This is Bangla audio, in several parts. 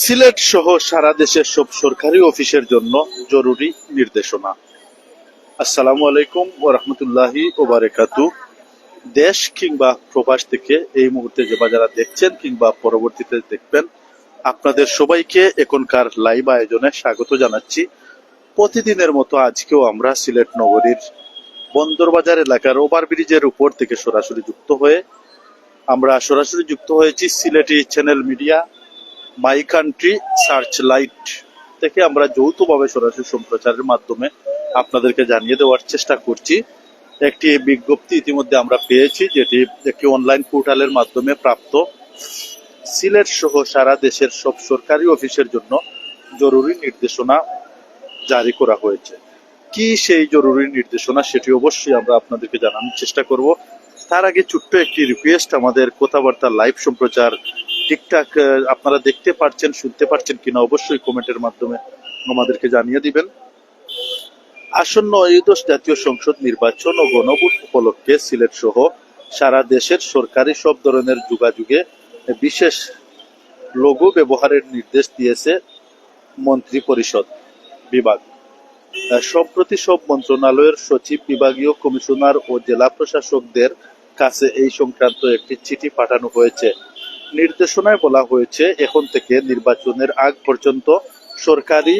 সিলেট সহ সারা দেশের সব সরকারি অফিসের জন্য জরুরি নির্দেশনা। আসসালামু আলাইকুম ওয়া রাহমাতুল্লাহি ওয়া বারাকাতুহু। দেশ কিংবা প্রবাস থেকে এই মুহূর্তে যারা দেখছেন কিংবা পরবর্তীতে দেখবেন, আপনাদের সবাইকে এখনকার লাইভ আয়োজনে স্বাগত জানাচ্ছি। প্রতিদিনের মতো আজকেও আমরা সিলেট নগরীর বন্দরবাজার এলাকার ওভারব্রিজের উপর থেকে সরাসরি যুক্ত হয়েছি Sylheti channel media my country search light থেকে। আমরা যৌথভাবে সরাসরি সম্প্রচারের মাধ্যমে আপনাদেরকে জানিয়ে দেওয়ার চেষ্টা করছি। একটি বিজ্ঞপ্তি ইতিমধ্যে আমরা পেয়েছি, যেটি একটি অনলাইন পোর্টালের মাধ্যমে প্রাপ্ত। সিলেট সহ সারা দেশের সব সরকারি অফিসের জন্য জরুরি নির্দেশনা জারি করা হয়েছে। কি সেই জরুরি নির্দেশনা সেটি অবশ্যই আমরা আপনাদেরকে জানানোর চেষ্টা করব। তার আগে ছোট্ট একটি রিকোয়েস্ট, আমাদের কথাবার্তা লাইভ সম্প্রচার ঠিকঠাক আপনারা দেখতে পাচ্ছেন, শুনতে পাচ্ছেন কিনা অবশ্যই কমেন্টের মাধ্যমে আমাদেরকে জানিয়ে দিবেন। আসন্ন ত্রয়োদশ জাতীয় সংসদ নির্বাচন ও গণভোট উপলক্ষে সিলেট সহ সারা দেশের সরকারি সব ধরনের যোগাযোগে বিশেষ লোগো ব্যবহারের নির্দেশ দিয়েছে মন্ত্রী পরিষদ বিভাগ। সম্প্রতি সব মন্ত্রণালয়ের সচিব, বিভাগীয় কমিশনার ও জেলা প্রশাসকদের কাছে এই সংক্রান্ত একটি চিঠি পাঠানো হয়েছে। নির্দেশনায় বলা হয়েছে, এখন থেকে নির্বাচনের আগ পর্যন্ত সরকারি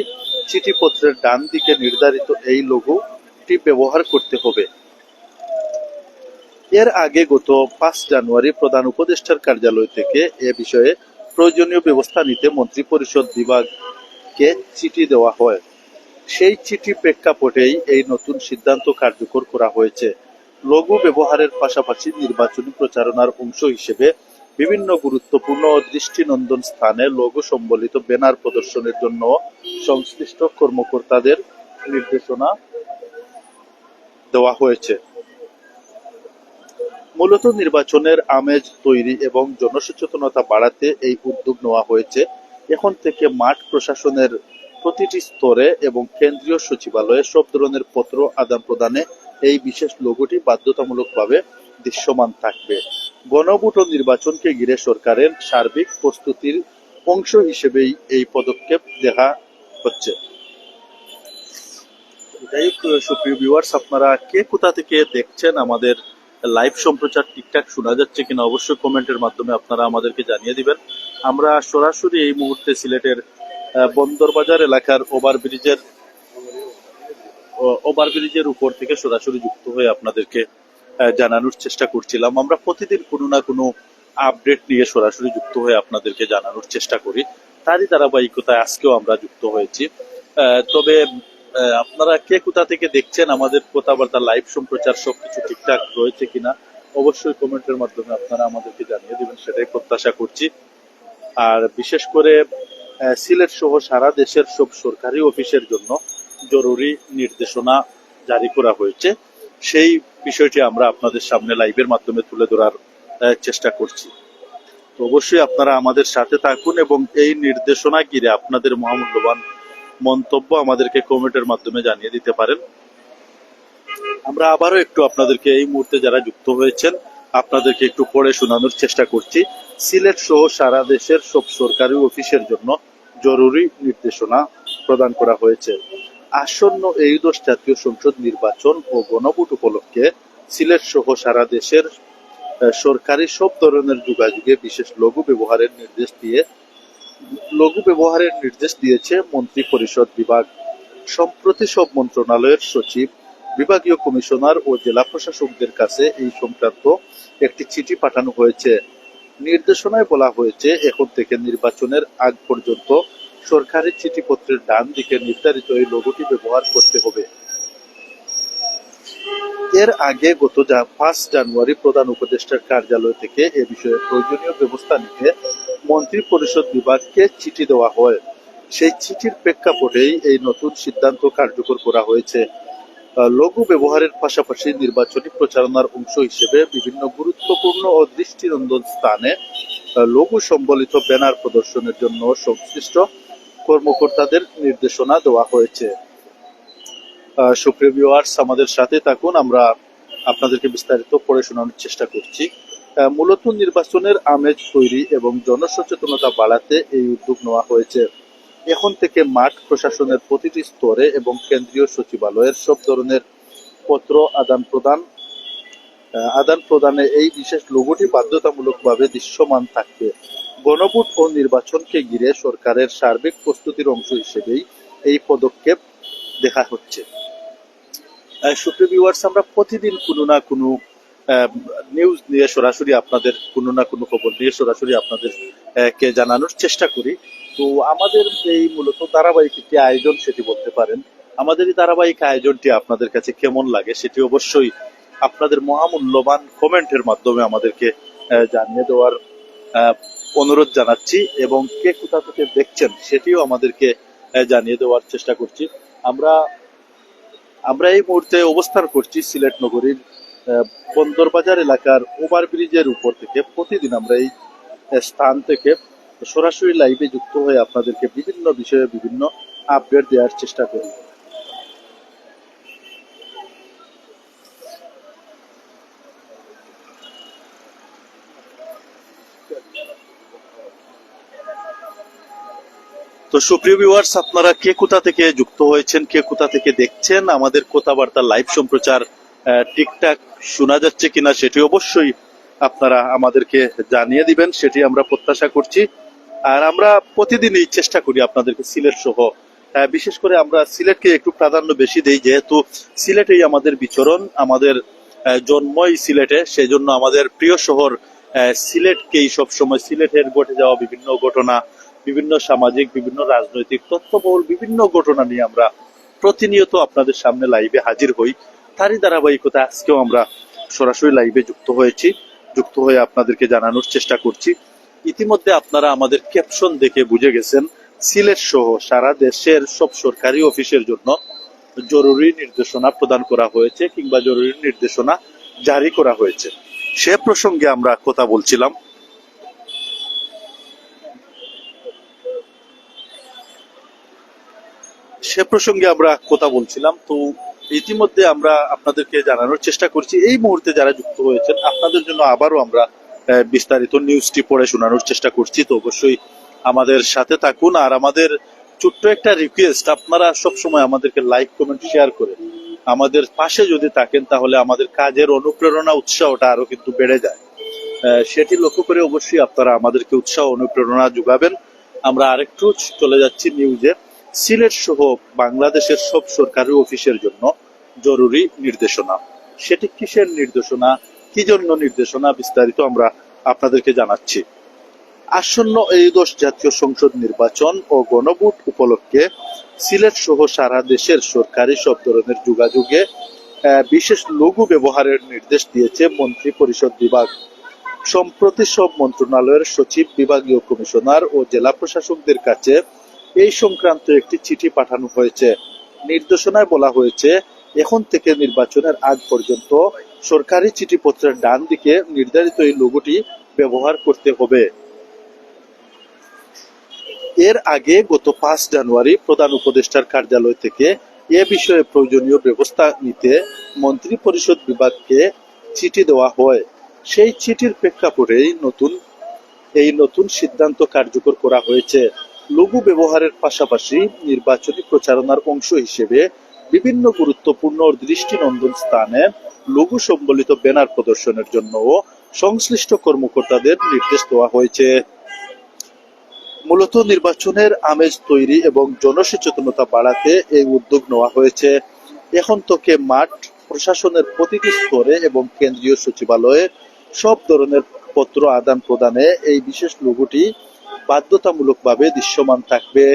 চিঠিপত্রের ডান দিকে নির্ধারিত এই লোগোটি ব্যবহার করতে হবে। এর আগে গত 5 জানুয়ারি প্রধান উপদেষ্টার কার্যালয় থেকে এ বিষয়ে প্রয়োজনীয় ব্যবস্থা নিতে মন্ত্রিপরিষদ বিভাগকে চিঠি দেওয়া হয়। সেই চিঠি প্রেক্ষাপটেই এই নতুন সিদ্ধান্ত কার্যকর করা হয়েছে। লোগো ব্যবহারের পাশাপাশি নির্বাচনী প্রচারণার অংশ হিসেবে বিভিন্ন গুরুত্বপূর্ণ ও দৃষ্টিনন্দন স্থানে লোগো সম্বলিত ব্যানার প্রদর্শনের জন্য সংশ্লিষ্ট কর্মকর্তাদের নির্দেশনা দেওয়া হয়েছে। মূলত নির্বাচনের আমেজ তৈরি এবং জনসচেতনতা বাড়াতে এই উদ্যোগ নেওয়া হয়েছে। এখন থেকে মাঠ প্রশাসনের প্রতিটি স্তরে এবং কেন্দ্রীয় সচিবালয়ে সব ধরনের পত্র আদান প্রদানে এই বিশেষ লোগোটি বাধ্যতামূলকভাবে দৃশ্যমান থাকবে। গণভোট ও নির্বাচনকে ঘিরে সরকারের সার্বিক প্রস্তুতির অংশ হিসেবেই এই পদক্ষেপ দেখা হচ্ছে। যাই হোক, সুপ্রিয় ভিউয়ার্স, আপনারা কে কোথা থেকে দেখছেন, আমাদের লাইভ সম্প্রচার ঠিকঠাক শোনা যাচ্ছে কিনা অবশ্যই কমেন্টের মাধ্যমে আপনারা আমাদেরকে জানিয়ে দিবেন। আমরা সরাসরি এই মুহূর্তে সিলেটের বন্দরবাজার এলাকার ওভারব্রিজের উপর থেকে সরাসরি যুক্ত হয়ে আপনাদেরকে জানানোর চেষ্টা করছিলাম। আমরা প্রতিদিন কোনো না কোনো আপডেট নিয়ে সরাসরি যুক্ত হয়ে আপনাদেরকে জানানোর চেষ্টা করি। তারই ধারাবাহিকতায় আজকেও আমরা যুক্ত হয়েছি। তবে আপনারা কে কোথা থেকে দেখছেন, আমাদের কথাবার্তা লাইভ সম্প্রচার সবকিছু ঠিকঠাক রয়েছে কিনা অবশ্যই কমেন্টের মাধ্যমে আপনারা আমাদেরকে জানিয়ে দিবেন, সেটাই প্রত্যাশা করছি। আর বিশেষ করে সিলেট সহ সারা দেশের সব সরকারি অফিসের জন্য জরুরি নির্দেশনা জারি করা হয়েছে। সেই বিষয়টি আমরা আপনাদের সামনে লাইভের মাধ্যমে তুলে ধরার চেষ্টা করছি। তো অবশ্যই আপনারা আমাদের সাথে থাকুন এবং এই নির্দেশনা ঘিরে আপনাদের মহামূল্যবান মন্তব্য আমাদেরকে কমেন্টের মাধ্যমে জানিয়ে দিতে পারেন। আমরা আবারও একটু আপনাদেরকে এই মুহূর্তে যারা যুক্ত হয়েছেন আপনাদেরকে একটু পড়ে শোনানোর চেষ্টা করছি। সিলেট সহ সারা দেশের সব সরকারি অফিসের জন্য জরুরি নির্দেশনা প্রদান করা হয়েছে। আসন্ন ত্রয়োদশ জাতীয় সংসদ নির্বাচন ও গণভোট উপলক্ষে সিলেট সহ সারা দেশের সরকারি সব ধরনের যোগাযোগে বিশেষ লোগো ব্যবহারের নির্দেশ দিয়েছে মন্ত্রী পরিষদ বিভাগ। সম্প্রতি সব মন্ত্রণালয়ের সচিব, বিভাগীয় কমিশনার ও জেলা প্রশাসকদের কাছে এই সংক্রান্ত একটি চিঠি পাঠানো হয়েছে। নির্দেশনায় বলা হয়েছে, এখন থেকে নির্বাচনের আগ পর্যন্ত সরকারি চিঠিপত্রের ডান দিকে নির্ধারিত এই লোগোটি ব্যবহার করতে হবে। এর আগে গত 5 জানুয়ারি প্রধান উপদেষ্টার কার্যালয় থেকে এ বিষয়ে প্রয়োজনীয় ব্যবস্থা নিতে মন্ত্রী পরিষদ বিভাগকে চিঠি দেওয়া হয়। সেই চিঠির প্রেক্ষাপটেই এই নতুন সিদ্ধান্ত কার্যকর করা হয়েছে। লোগো ব্যবহারের পাশাপাশি নির্বাচনী প্রচারণার অংশ হিসেবে বিভিন্ন গুরুত্বপূর্ণ ও দৃষ্টিনন্দন স্থানে লোগো সম্বলিত ব্যানার প্রদর্শনের জন্য সংশ্লিষ্ট কর্মকর্তাদের নির্দেশনা দেওয়া হয়েছে। সুপ্রিয় ভিউয়ার্স, আমাদের সাথে থাকুন, আমরা আপনাদেরকে বিস্তারিত পড়ে শোনানোর চেষ্টা করছি। মূলত নির্বাচনের আমেজ তৈরি এবং জনসচেতনতা বাড়াতে এই উদ্যোগ নেওয়া হয়েছে। এখন থেকে মাঠ প্রশাসনের প্রতিটি স্তরে এবং কেন্দ্রীয় সচিবালয়ের সব ধরনের পত্র আদান প্রদানে এই বিশেষ লোগোটি বাধ্যতামূলকভাবে দৃশ্যমান থাকবে। গণভোট ও নির্বাচনকে ঘিরে সরকারের সার্বিক প্রস্তুতির অংশ হিসেবেই এই পদক্ষেপ দেখা হচ্ছে। সুপ্রিয় ভিউয়ার্স, আমরা প্রতিদিন কোনো না কোনো নিউজ নিয়ে সরাসরি আপনাদের কোনো না কোনো খবর নিয়ে সরাসরি আপনাদের কে জানানোর চেষ্টা করি। তো আমাদের এই মূলত ধারাবাহিক একটি আয়োজন সেটি বলতে পারেন। আমাদের এই ধারাবাহিক আয়োজনটি আপনাদের কাছে কেমন লাগে সেটি অবশ্যই আপনাদের মহামূল্যবান কমেন্টের মাধ্যমে আমাদেরকে জানিয়ে দেওয়ার অনুরোধ জানাচ্ছি, এবং কে কোথা থেকে দেখছেন সেটিও আমাদেরকে জানিয়ে দেওয়ার চেষ্টা করছি। আমরা এই মুহূর্তে অবস্থান করছি সিলেট নগরীর বন্দরবাজার এলাকার ওভারব্রিজের উপর থেকে। প্রতিদিন আমরা এই স্থান থেকে সরাসরি লাইভে যুক্ত হয়ে আপনাদেরকে বিভিন্ন বিষয়ে বিভিন্ন আপডেট দেওয়ার চেষ্টা করি। তো সুপ্রিয় ভিউয়ার্স, আপনারা কে কোথা থেকে যুক্ত হয়েছেন, কে কোথা থেকে দেখছেন, আমাদের কথাবার্তা লাইভ সম্প্রচার ঠিকঠাক শোনা যাচ্ছে কিনা সেটি অবশ্যই আপনারা আমাদেরকে জানিয়ে দিবেন, সেটি আমরা প্রত্যাশা করছি। আর আমরা প্রতিদিনই চেষ্টা করি আপনাদেরকে সিলেট সহ বিশেষ করে আমরা সিলেটকে একটু প্রাধান্য বেশি দেই, যেহেতু সিলেটেই আমাদের বিচরণ, আমাদের জন্মই সিলেটে, সেই জন্য আমাদের প্রিয় শহর সিলেটকেই সবসময় সিলেটের ঘটে যাওয়া বিভিন্ন ঘটনা, বিভিন্ন সামাজিক, বিভিন্ন রাজনৈতিক তথ্যবহুল বিভিন্ন ঘটনা নিয়ে আমরা প্রতিনিয়ত আপনাদের সামনে লাইভে হাজির হই। তারই ধারাবাহিকতা আজকেও আমরা সরাসরি লাইভে যুক্ত হয়ে আপনাদেরকে জানানোর চেষ্টা করছি। ইতিমধ্যে আপনারা আমাদের ক্যাপশন দেখে বুঝে গেছেন, সিলেট সহ সারা দেশের সব সরকারি অফিসের জন্য জরুরি নির্দেশনা প্রদান করা হয়েছে কিংবা জরুরি নির্দেশনা জারি করা হয়েছে। সে প্রসঙ্গে আমরা কথা বলছিলাম। তো ইতিমধ্যে আমরা আপনাদেরকে জানানোর চেষ্টা করছি, এই মুহূর্তে যারা যুক্ত হয়েছেন আপনাদের জন্য আবারও আমরা বিস্তারিত নিউজটি পড়ে শোনানোর চেষ্টা করছি। তো অবশ্যই আমাদের সাথে থাকুন। আর আমাদের ছোট্ট একটা রিকোয়েস্ট, আপনারা সবসময় আমাদেরকে লাইক, কমেন্ট, শেয়ার করে আমাদের পাশে যদি থাকেন তাহলে আমাদের কাজের অনুপ্রেরণা, উৎসাহটা আরো কিন্তু বেড়ে যায়। সেটি লক্ষ্য করে অবশ্যই আপনারা আমাদেরকে উৎসাহ, অনুপ্রেরণা যোগাবেন। আমরা আরেকটু চলে যাচ্ছি নিউজে। সিলেট সহ বাংলাদেশের সব সরকারি অফিসের জন্য জরুরি নির্দেশনা। সেটি কিসের নির্দেশনা, কি জন্য নির্দেশনা, বিস্তারিত আমরা আপনাদেরকে জানাচ্ছি। আসন্ন ত্রয়োদশ জাতীয় সংসদ নির্বাচন ও গণভোট উপলক্ষে সিলেট সহ সারা দেশের সরকারি সব ধরনের যোগাযোগে বিশেষ লঘু ব্যবহারের নির্দেশ দিয়েছে মন্ত্রী পরিষদ বিভাগ। সম্প্রতি সব মন্ত্রণালয়ের সচিব, বিভাগীয় কমিশনার ও জেলা প্রশাসকদের কাছে এই সংক্রান্ত একটি চিঠি পাঠানো হয়েছে। নির্দেশনায় বলা হয়েছে, এখন থেকে নির্বাচনের আগ পর্যন্ত সরকারি চিঠিপত্রের ডান দিকে নির্ধারিত এই লোগোটি ব্যবহার করতে হবে। এর আগে গত 5 জানুয়ারি প্রধান উপদেষ্টার কার্যালয় থেকে এ বিষয়ে প্রয়োজনীয় ব্যবস্থা নিতে মন্ত্রী পরিষদ বিভাগকে চিঠি দেওয়া হয়। সেই চিঠির প্রেক্ষাপটেই এই নতুন সিদ্ধান্ত কার্যকর করা হয়েছে। লঘু ব্যবহারের পাশাপাশি নির্বাচনী প্রচারণার অংশ হিসেবে বিভিন্ন গুরুত্বপূর্ণ দৃষ্টিনন্দন স্থানে লঘু সম্বলিত ব্যানার প্রদর্শনের জন্য সংশ্লিষ্ট কর্মকর্তাদের নির্দেশ দেওয়া হয়েছে। মূলত নির্বাচনের আমেজ তৈরি এবং জনসচেতনতা বাড়াতে এই উদ্যোগ নেওয়া হয়েছে। এখন থেকে মাঠ প্রশাসনের প্রতিটি স্তরে এবং কেন্দ্রীয় সচিবালয়ে সব ধরনের পত্র আদান প্রদানে এই বিশেষ লোগোটি বাধ্যতামূলকভাবে দৃশ্যমান থাকবে।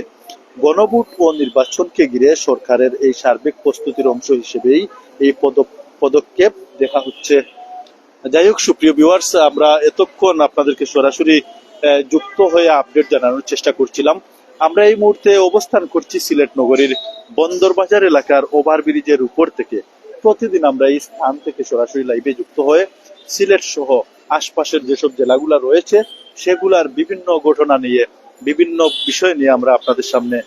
গণভোট ও নির্বাচনকে ঘিরে সরকারের এই সার্বিক প্রস্তুতির অংশ হিসেবেই এই পদক্ষেপ দেখা হচ্ছে। যাই হোক সুপ্রিয় ভিউয়ার্স, আমরা এতক্ষণ আপনাদেরকে সরাসরি যুক্ত হয়ে আপডেট জানানোর চেষ্টা করছিলাম। আমরা এই মুহূর্তে অবস্থান করছি সিলেট নগরীর বন্দরবাজার এলাকার ওভারব্রিজের উপর থেকে। প্রতিদিন আমরা এই স্থান থেকে সরাসরি লাইভে যুক্ত হয়ে সিলেট সহ আশপাশের যেসব জেলাগুলা রয়েছে সেগুলার বিভিন্ন ঘটনা নিয়ে, বিভিন্ন বিষয় নিয়ে আমরা আপনাদের সামনে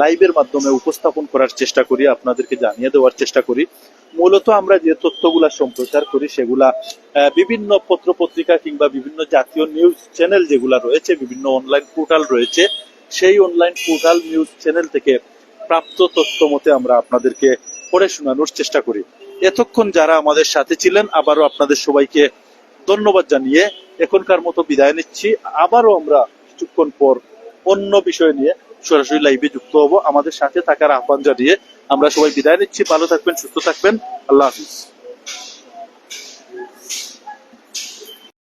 লাইভের মাধ্যমে উপস্থাপন করার চেষ্টা করি, আপনাদেরকে জানিয়ে দেওয়ার চেষ্টা করি। মূলত আমরা যে তথ্যগুলা সম্প্রচার করি সেগুলা বিভিন্ন পত্র পত্রিকা কিংবা বিভিন্ন জাতীয় নিউজ চ্যানেল যেগুলা রয়েছে, বিভিন্ন অনলাইন পোর্টাল রয়েছে, সেই অনলাইন পোর্টাল নিউজ চ্যানেল থেকে প্রাপ্ত তথ্য মতে আমরা আপনাদেরকে পড়ে শোনানোর চেষ্টা করি। এতক্ষণ যারা আমাদের সাথে ছিলেন, আবারও আপনাদের সবাইকে ধন্যবাদ জানিয়ে এখনকার মতো বিদায় নিচ্ছি। আবারও আমরা কিছুক্ষণ পর অন্য বিষয় নিয়ে সরাসরি লাইভে যুক্ত হব। আমাদের সাথে থাকার আহ্বান জানিয়ে আমরা সবাই বিদায় নিচ্ছি। ভালো থাকবেন, সুস্থ থাকবেন। আল্লাহ হাফিজ।